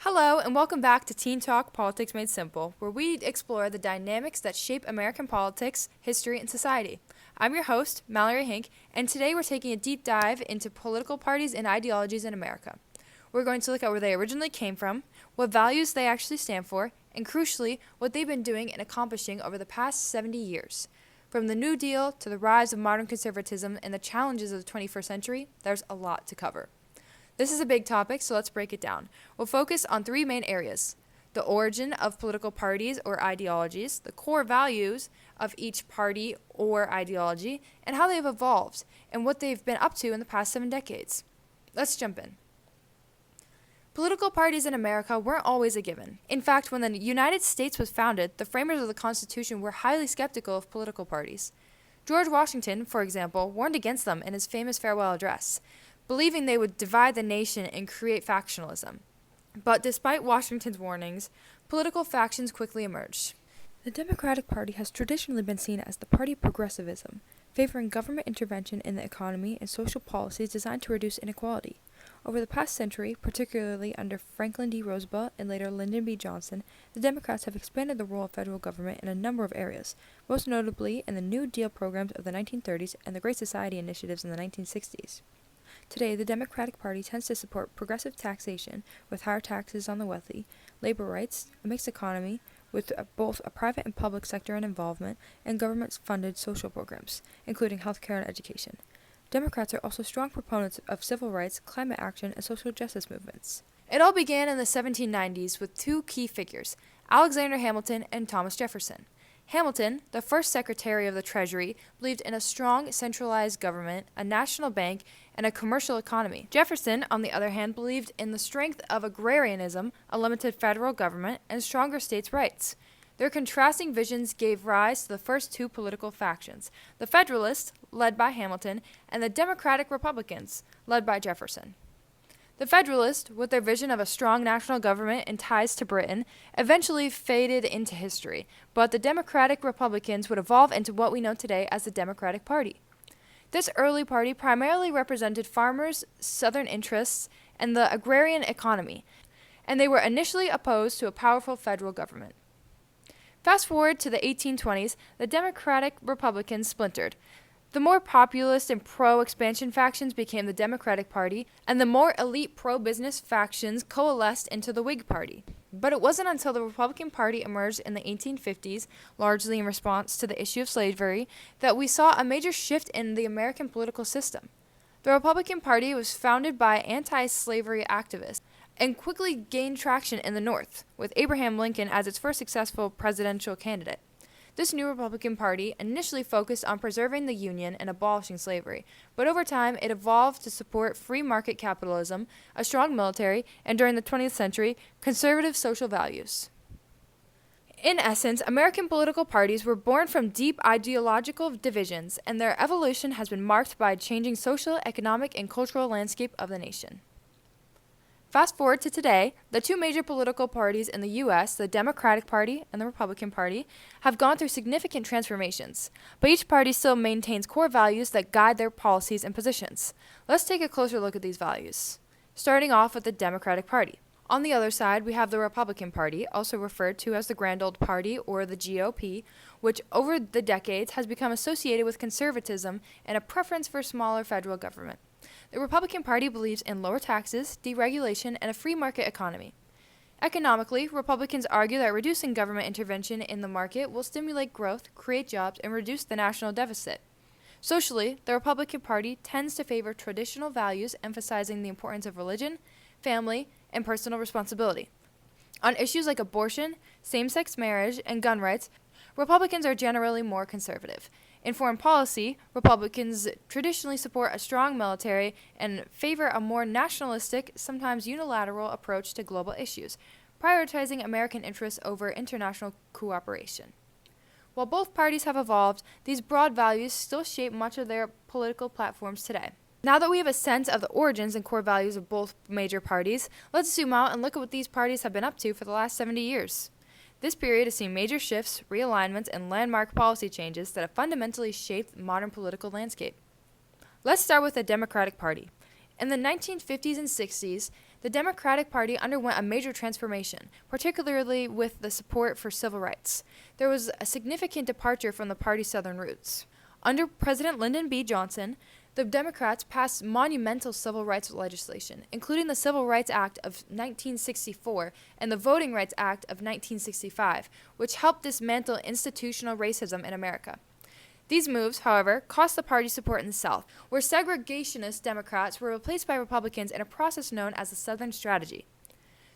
Hello, and welcome back to Teen Talk Politics Made Simple, where we explore the dynamics that shape American politics, history, and society. I'm your host, Mallory Hinck, and today we're taking a deep dive into political parties and ideologies in America. We're going to look at where they originally came from, what values they actually stand for, and crucially, what they've been doing and accomplishing over the past 70 years. From the New Deal to the rise of modern conservatism and the challenges of the 21st century, there's a lot to cover. This is a big topic, so let's break it down. We'll focus on three main areas: the origin of political parties or ideologies, the core values of each party or ideology, and how they've evolved, and what they've been up to in the past 7 decades. Let's jump in. Political parties in America weren't always a given. In fact, when the United States was founded, the framers of the Constitution were highly skeptical of political parties. George Washington, for example, warned against them in his famous farewell address, believing they would divide the nation and create factionalism. But despite Washington's warnings, political factions quickly emerged. The Democratic Party has traditionally been seen as the party of progressivism, favoring government intervention in the economy and social policies designed to reduce inequality. Over the past century, particularly under Franklin D. Roosevelt and later Lyndon B. Johnson, the Democrats have expanded the role of federal government in a number of areas, most notably in the New Deal programs of the 1930s and the Great Society initiatives in the 1960s. Today, the Democratic Party tends to support progressive taxation with higher taxes on the wealthy, labor rights, a mixed economy with both a private and public sector involvement, and government-funded social programs, including healthcare and education. Democrats are also strong proponents of civil rights, climate action, and social justice movements. It all began in the 1790s with two key figures, Alexander Hamilton and Thomas Jefferson. Hamilton, the first Secretary of the Treasury, believed in a strong centralized government, a national bank, and a commercial economy. Jefferson, on the other hand, believed in the strength of agrarianism, a limited federal government, and stronger states' rights. Their contrasting visions gave rise to the first two political factions, the Federalists, led by Hamilton, and the Democratic Republicans, led by Jefferson. The Federalists, with their vision of a strong national government and ties to Britain, eventually faded into history, but the Democratic Republicans would evolve into what we know today as the Democratic Party. This early party primarily represented farmers, Southern interests, and the agrarian economy, and they were initially opposed to a powerful federal government. Fast forward to the 1820s, the Democratic Republicans splintered. The more populist and pro-expansion factions became the Democratic Party, and the more elite pro-business factions coalesced into the Whig Party. But it wasn't until the Republican Party emerged in the 1850s, largely in response to the issue of slavery, that we saw a major shift in the American political system. The Republican Party was founded by anti-slavery activists and quickly gained traction in the North, with Abraham Lincoln as its first successful presidential candidate. This new Republican Party initially focused on preserving the Union and abolishing slavery, but over time it evolved to support free market capitalism, a strong military, and during the 20th century, conservative social values. In essence, American political parties were born from deep ideological divisions, and their evolution has been marked by a changing social, economic, and cultural landscape of the nation. Fast forward to today, the two major political parties in the U.S., the Democratic Party and the Republican Party, have gone through significant transformations, but each party still maintains core values that guide their policies and positions. Let's take a closer look at these values. Starting off with the Democratic Party. On the other side, we have the Republican Party, also referred to as the Grand Old Party or the GOP, which over the decades has become associated with conservatism and a preference for smaller federal government. The Republican Party believes in lower taxes, deregulation, and a free market economy. Economically, Republicans argue that reducing government intervention in the market will stimulate growth, create jobs, and reduce the national deficit. Socially, the Republican Party tends to favor traditional values, emphasizing the importance of religion, family, and personal responsibility. On issues like abortion, same-sex marriage, and gun rights, Republicans are generally more conservative. In foreign policy, Republicans traditionally support a strong military and favor a more nationalistic, sometimes unilateral approach to global issues, prioritizing American interests over international cooperation. While both parties have evolved, these broad values still shape much of their political platforms today. Now that we have a sense of the origins and core values of both major parties, let's zoom out and look at what these parties have been up to for the last 70 years. This period has seen major shifts, realignments, and landmark policy changes that have fundamentally shaped the modern political landscape. Let's start with the Democratic Party. In the 1950s and 60s, the Democratic Party underwent a major transformation, particularly with the support for civil rights. There was a significant departure from the party's Southern roots. Under President Lyndon B. Johnson, the Democrats passed monumental civil rights legislation, including the Civil Rights Act of 1964 and the Voting Rights Act of 1965, which helped dismantle institutional racism in America. These moves, however, cost the party support in the South, where segregationist Democrats were replaced by Republicans in a process known as the Southern Strategy.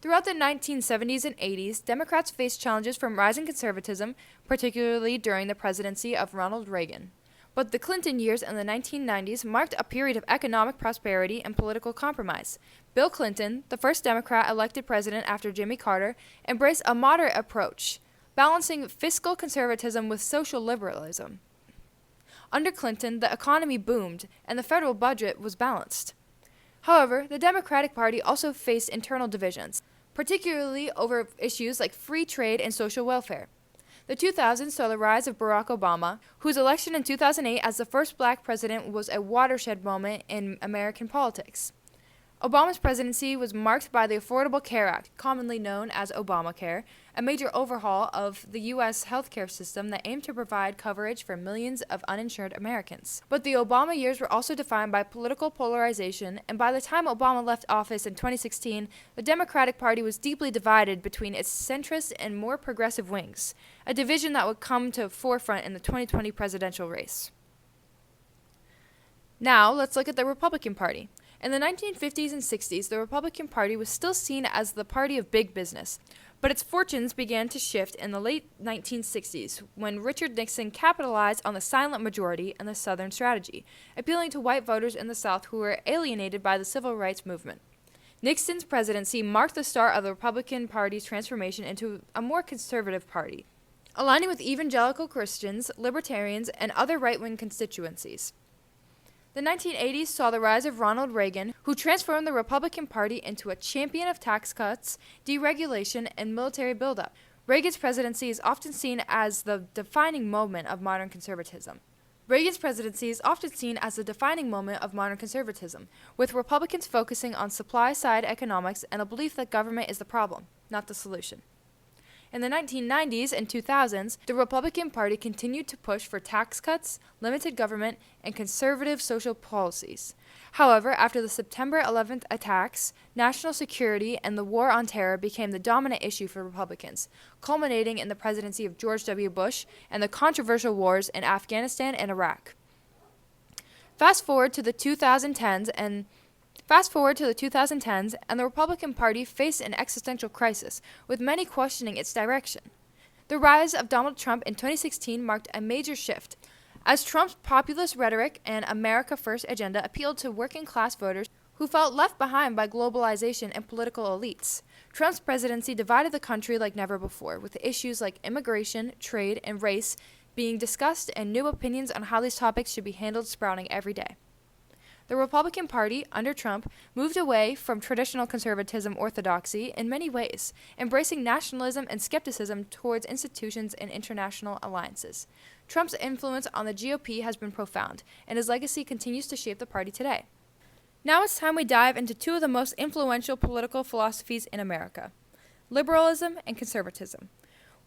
Throughout the 1970s and 80s, Democrats faced challenges from rising conservatism, particularly during the presidency of Ronald Reagan. But the Clinton years and the 1990s marked a period of economic prosperity and political compromise. Bill Clinton, the first Democrat elected president after Jimmy Carter, embraced a moderate approach, balancing fiscal conservatism with social liberalism. Under Clinton, the economy boomed, and the federal budget was balanced. However, the Democratic Party also faced internal divisions, particularly over issues like free trade and social welfare. The 2000s saw the rise of Barack Obama, whose election in 2008 as the first black president was a watershed moment in American politics. Obama's presidency was marked by the Affordable Care Act, commonly known as Obamacare, a major overhaul of the U.S. healthcare system that aimed to provide coverage for millions of uninsured Americans. But the Obama years were also defined by political polarization, and by the time Obama left office in 2016, the Democratic Party was deeply divided between its centrist and more progressive wings, a division that would come to forefront in the 2020 presidential race. Now, let's look at the Republican Party. In the 1950s and 60s, the Republican Party was still seen as the party of big business, but its fortunes began to shift in the late 1960s when Richard Nixon capitalized on the silent majority and the Southern Strategy, appealing to white voters in the South who were alienated by the civil rights movement. Nixon's presidency marked the start of the Republican Party's transformation into a more conservative party, aligning with evangelical Christians, libertarians, and other right-wing constituencies. The 1980s saw the rise of Ronald Reagan, who transformed the Republican Party into a champion of tax cuts, deregulation, and military buildup. Reagan's presidency is often seen as the defining moment of modern conservatism. With Republicans focusing on supply-side economics and a belief that government is the problem, not the solution. In the 1990s and 2000s, the Republican Party continued to push for tax cuts, limited government, and conservative social policies. However, after the September 11th attacks, national security and the war on terror became the dominant issue for Republicans, culminating in the presidency of George W. Bush and the controversial wars in Afghanistan and Iraq. Fast forward to the 2010s, and the Republican Party faced an existential crisis, with many questioning its direction. The rise of Donald Trump in 2016 marked a major shift, as Trump's populist rhetoric and America First agenda appealed to working-class voters who felt left behind by globalization and political elites. Trump's presidency divided the country like never before, with issues like immigration, trade, and race being discussed and new opinions on how these topics should be handled sprouting every day. The Republican Party, under Trump, moved away from traditional conservatism orthodoxy in many ways, embracing nationalism and skepticism towards institutions and international alliances. Trump's influence on the GOP has been profound, and his legacy continues to shape the party today. Now it's time we dive into two of the most influential political philosophies in America: liberalism and conservatism.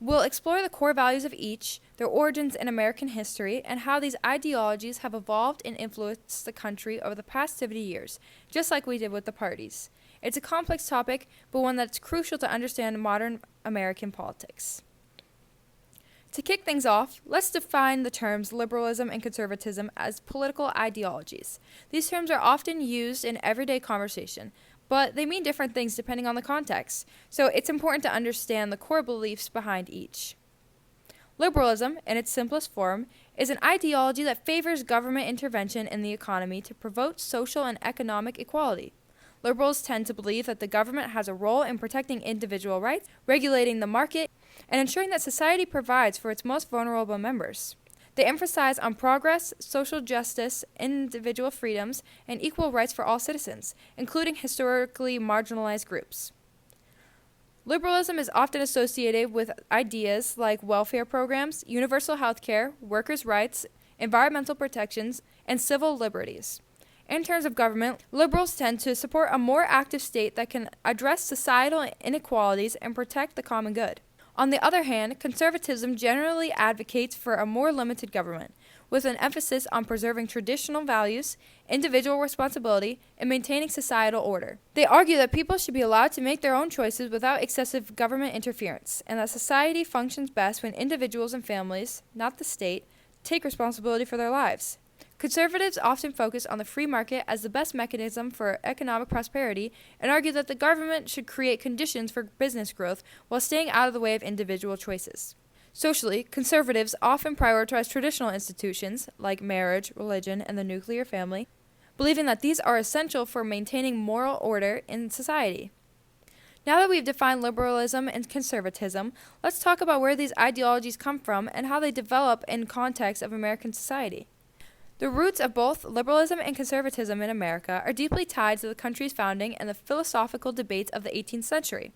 We'll explore the core values of each, their origins in American history, and how these ideologies have evolved and influenced the country over the past 70 years, just like we did with the parties. It's a complex topic, but one that's crucial to understand modern American politics. To kick things off, let's define the terms liberalism and conservatism as political ideologies. These terms are often used in everyday conversation, but they mean different things depending on the context, so it's important to understand the core beliefs behind each. Liberalism, in its simplest form, is an ideology that favors government intervention in the economy to promote social and economic equality. Liberals tend to believe that the government has a role in protecting individual rights, regulating the market, and ensuring that society provides for its most vulnerable members. They emphasize on progress, social justice, individual freedoms, and equal rights for all citizens, including historically marginalized groups. Liberalism is often associated with ideas like welfare programs, universal health care, workers' rights, environmental protections, and civil liberties. In terms of government, liberals tend to support a more active state that can address societal inequalities and protect the common good. On the other hand, conservatism generally advocates for a more limited government, with an emphasis on preserving traditional values, individual responsibility, and maintaining societal order. They argue that people should be allowed to make their own choices without excessive government interference, and that society functions best when individuals and families, not the state, take responsibility for their lives. Conservatives often focus on the free market as the best mechanism for economic prosperity and argue that the government should create conditions for business growth while staying out of the way of individual choices. Socially, conservatives often prioritize traditional institutions like marriage, religion, and the nuclear family, believing that these are essential for maintaining moral order in society. Now that we've defined liberalism and conservatism, let's talk about where these ideologies come from and how they develop in context of American society. The roots of both liberalism and conservatism in America are deeply tied to the country's founding and the philosophical debates of the 18th century.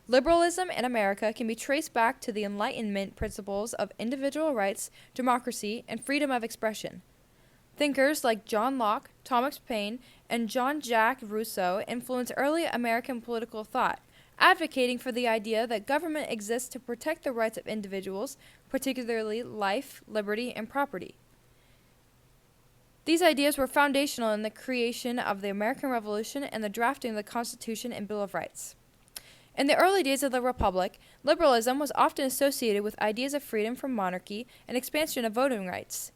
Liberalism in America can be traced back to the Enlightenment principles of individual rights, democracy, and freedom of expression. Thinkers like John Locke, Thomas Paine, and Jean-Jacques Rousseau influenced early American political thought, advocating for the idea that government exists to protect the rights of individuals, particularly life, liberty, and property. These ideas were foundational in the creation of the American Revolution and the drafting of the Constitution and Bill of Rights. In the early days of the Republic, liberalism was often associated with ideas of freedom from monarchy and expansion of voting rights.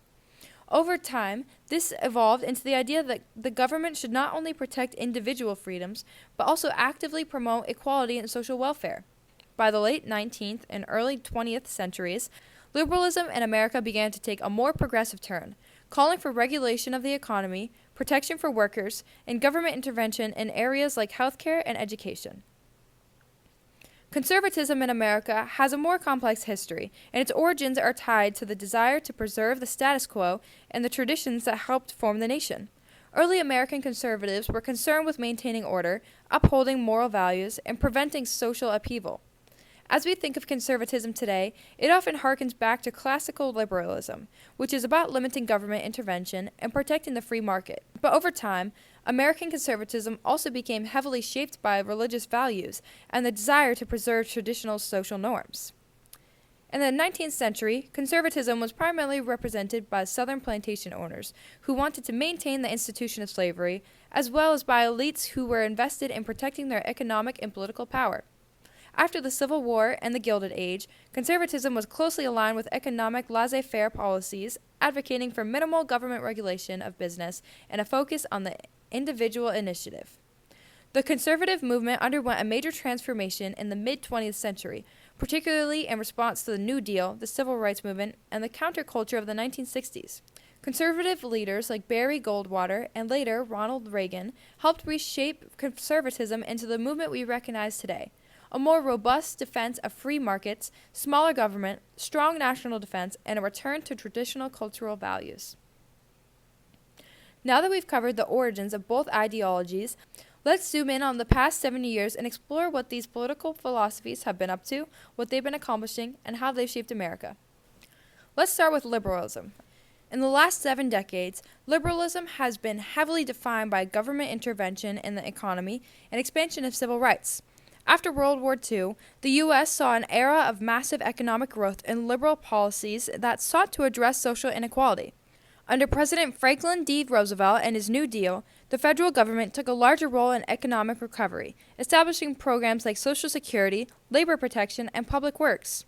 Over time, this evolved into the idea that the government should not only protect individual freedoms, but also actively promote equality and social welfare. By the late 19th and early 20th centuries, liberalism in America began to take a more progressive turn, calling for regulation of the economy, protection for workers, and government intervention in areas like healthcare and education. Conservatism in America has a more complex history, and its origins are tied to the desire to preserve the status quo and the traditions that helped form the nation. Early American conservatives were concerned with maintaining order, upholding moral values, and preventing social upheaval. As we think of conservatism today, it often harkens back to classical liberalism, which is about limiting government intervention and protecting the free market. But over time, American conservatism also became heavily shaped by religious values and the desire to preserve traditional social norms. In the 19th century, conservatism was primarily represented by Southern plantation owners who wanted to maintain the institution of slavery, as well as by elites who were invested in protecting their economic and political power. After the Civil War and the Gilded Age, conservatism was closely aligned with economic laissez-faire policies, advocating for minimal government regulation of business and a focus on the individual initiative. The conservative movement underwent a major transformation in the mid-20th century, particularly in response to the New Deal, the Civil Rights Movement, and the counterculture of the 1960s. Conservative leaders like Barry Goldwater and later Ronald Reagan helped reshape conservatism into the movement we recognize today. A more robust defense of free markets, smaller government, strong national defense, and a return to traditional cultural values. Now that we've covered the origins of both ideologies, let's zoom in on the past 70 years and explore what these political philosophies have been up to, what they've been accomplishing, and how they've shaped America. Let's start with liberalism. In the last 7 decades, liberalism has been heavily defined by government intervention in the economy and expansion of civil rights. After World War II, the U.S. saw an era of massive economic growth and liberal policies that sought to address social inequality. Under President Franklin D. Roosevelt and his New Deal, the federal government took a larger role in economic recovery, establishing programs like Social Security, labor protection, and public works.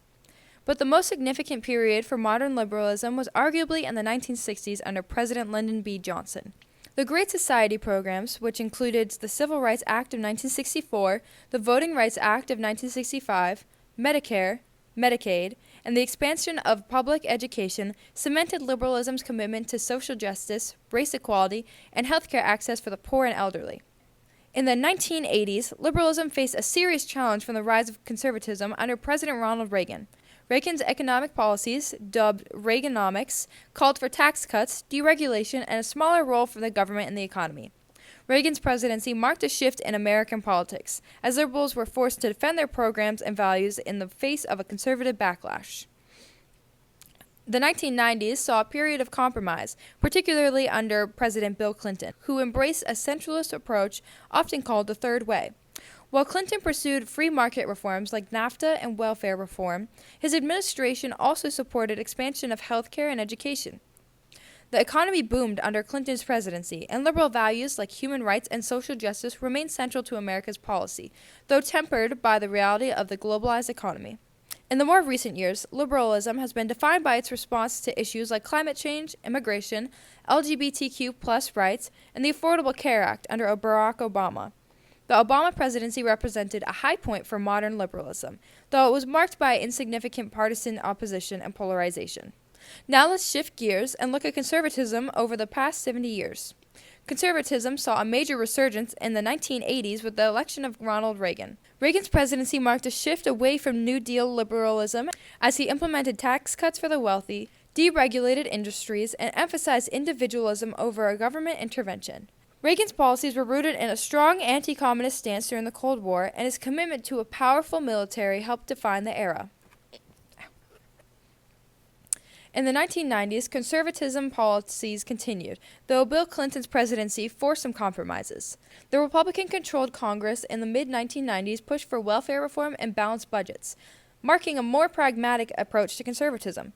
But the most significant period for modern liberalism was arguably in the 1960s under President Lyndon B. Johnson. The Great Society programs, which included the Civil Rights Act of 1964, the Voting Rights Act of 1965, Medicare, Medicaid, and the expansion of public education, cemented liberalism's commitment to social justice, race equality, and healthcare access for the poor and elderly. In the 1980s, liberalism faced a serious challenge from the rise of conservatism under President Ronald Reagan. Reagan's economic policies, dubbed Reaganomics, called for tax cuts, deregulation, and a smaller role for the government in the economy. Reagan's presidency marked a shift in American politics, as liberals were forced to defend their programs and values in the face of a conservative backlash. The 1990s saw a period of compromise, particularly under President Bill Clinton, who embraced a centralist approach often called the Third Way. While Clinton pursued free market reforms like NAFTA and welfare reform, his administration also supported expansion of healthcare and education. The economy boomed under Clinton's presidency, and liberal values like human rights and social justice remained central to America's policy, though tempered by the reality of the globalized economy. In the more recent years, liberalism has been defined by its response to issues like climate change, immigration, LGBTQ+ rights, and the Affordable Care Act under Barack Obama. The Obama presidency represented a high point for modern liberalism, though it was marked by insignificant partisan opposition and polarization. Now let's shift gears and look at conservatism over the past 70 years. Conservatism saw a major resurgence in the 1980s with the election of Ronald Reagan. Reagan's presidency marked a shift away from New Deal liberalism as he implemented tax cuts for the wealthy, deregulated industries, and emphasized individualism over a government intervention. Reagan's policies were rooted in a strong anti-communist stance during the Cold War, and his commitment to a powerful military helped define the era. In the 1990s, conservatism policies continued, though Bill Clinton's presidency forced some compromises. The Republican-controlled Congress in the mid-1990s pushed for welfare reform and balanced budgets, marking a more pragmatic approach to conservatism.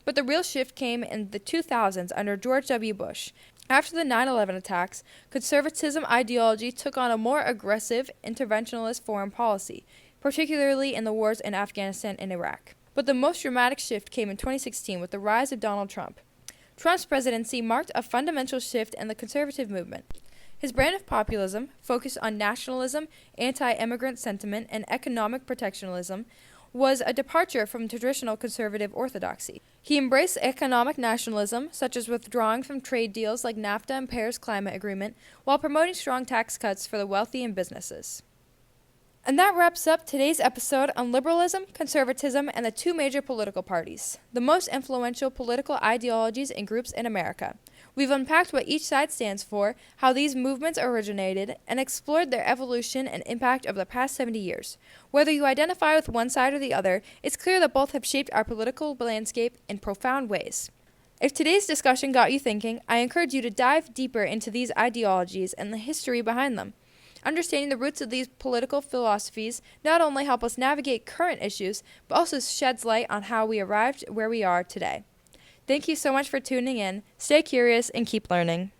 But the real shift came in the 2000s under George W. Bush. After the 9/11 attacks, conservatism ideology took on a more aggressive, interventionist foreign policy, particularly in the wars in Afghanistan and Iraq. But the most dramatic shift came in 2016 with the rise of Donald Trump. Trump's presidency marked a fundamental shift in the conservative movement. His brand of populism, focused on nationalism, anti-immigrant sentiment, and economic protectionism, was a departure from traditional conservative orthodoxy. He embraced economic nationalism, such as withdrawing from trade deals like NAFTA and Paris Climate Agreement, while promoting strong tax cuts for the wealthy and businesses. And that wraps up today's episode on liberalism, conservatism, and the two major political parties, the most influential political ideologies and groups in America. We've unpacked what each side stands for, how these movements originated, and explored their evolution and impact over the past 70 years. Whether you identify with one side or the other, it's clear that both have shaped our political landscape in profound ways. If today's discussion got you thinking, I encourage you to dive deeper into these ideologies and the history behind them. Understanding the roots of these political philosophies not only help us navigate current issues, but also sheds light on how we arrived where we are today. Thank you so much for tuning in. Stay curious and keep learning.